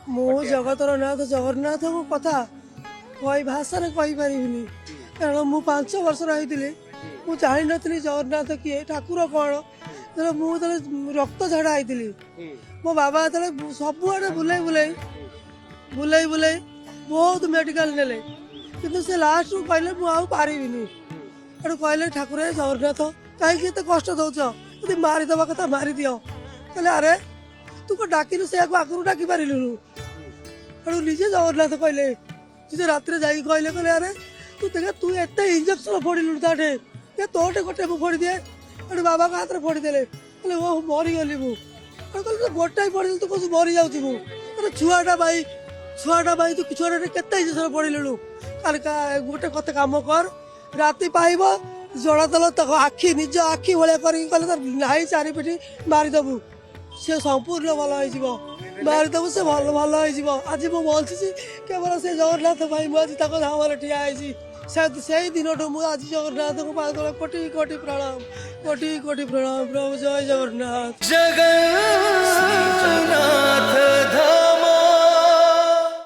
ମୁଁ ଜଗତର ନାଥ ଜଗନ୍ନାଥଙ୍କ କଥା କହି ଭାଷାରେ କହିପାରିବିନି, କାରଣ ମୁଁ 5 ବର୍ଷର ହେଇଥିଲି, ମୁଁ ଜାଣିନଥିଲି ଜଗନ୍ନାଥ କିଏ ଠାକୁର କ'ଣ। ଯେତେବେଳେ ମୁଁ ଯେତେବେଳେ ରକ୍ତ ଝାଡ଼ା ହେଇଥିଲି, ମୋ ବାବା ଯେତେବେଳେ ସବୁଆଡ଼େ ବୁଲେଇ ବୁଲେଇ ବହୁତ ମେଡ଼ିକାଲ ନେଲେ, କିନ୍ତୁ ସେ ଲାଷ୍ଟକୁ କହିଲେ ମୁଁ ଆଉ ପାରିବିନି। ଏଠୁ କହିଲେ ଠାକୁର ଜଗନ୍ନାଥ କାହିଁକି ଏତେ କଷ୍ଟ ଦେଉଛ, ଯଦି ମାରିଦେବା କଥା ମାରିଦିଅ। କହିଲେ ଆରେ ତୁ କ'ଣ ଡାକିଲୁ, ସେଇଆକୁ ଆଗରୁ ଡାକି ପାରିଲୁନୁ। ଏଠୁ ନିଜେ ଜଗନ୍ନାଥ କହିଲେ, ନିଜେ ରାତିରେ ଯାଇକି କହିଲେ ଆରେ ତୁ ଦେଖ ତୁ ଏତେ ଇଞ୍ଜେକ୍ସନ ଫୋଡ଼ିଲୁଣୁ ତାଠେ, ତୋଟେ ଗୋଟେ ମୁଁ ଫୋଡ଼ିଦିଏ। ଏଠୁ ବାବାଙ୍କ ହାତରେ ଫୋଡ଼ିଦେଲେ, କହିଲେ ଓ ମରିଗଲି ମୁଁ। କହିଲେ ତୁ ଗୋଟାଏ ଫୋଡ଼ିଦେଲୁ, ତୁ କହୁଛୁ ମରିଯାଉଛି ମୁଁ। ଛୁଆଟା ପାଇଁ ତୁ ଛୁଆଟା କେତେ ଇଞ୍ଜେକ୍ସନ ଫୋଡ଼ିଲୁଣୁ। ଗୋଟେ କଥା କାମ କର, ରାତି ପାଇବ ଜଳା ଦେଲ ତାକୁ ଆଖି ନିଜ ଆଖି ଭଳିଆ କରିକି କହିଲେ ତାର ନାହିଁ ଚାରିପିଠି ମାରିଦେବୁ, ସେ ସମ୍ପୂର୍ଣ୍ଣ ଭଲ ହେଇଯିବ। ମାରିଦେବୁ ସେ ଭଲ ହେଇଯିବ। ଆଜି ମୁଁ ବଞ୍ଚିଛି କେବଳ ସେ ଜଗନ୍ନାଥ ପାଇଁ। ମୁଁ ଆଜି ତାଙ୍କ ଧାମରେ ଠିଆ ହେଇଛି। ସେଇ ଦିନଠୁ ମୁଁ ଆଜି ଜଗନ୍ନାଥଙ୍କୁ ପାଦ ତଳେ କୋଟି କୋଟି ପ୍ରଣାମ, କୋଟି କୋଟି ପ୍ରଣାମ। ପ୍ରଭୁ ଜୟ ଜଗନ୍ନାଥ।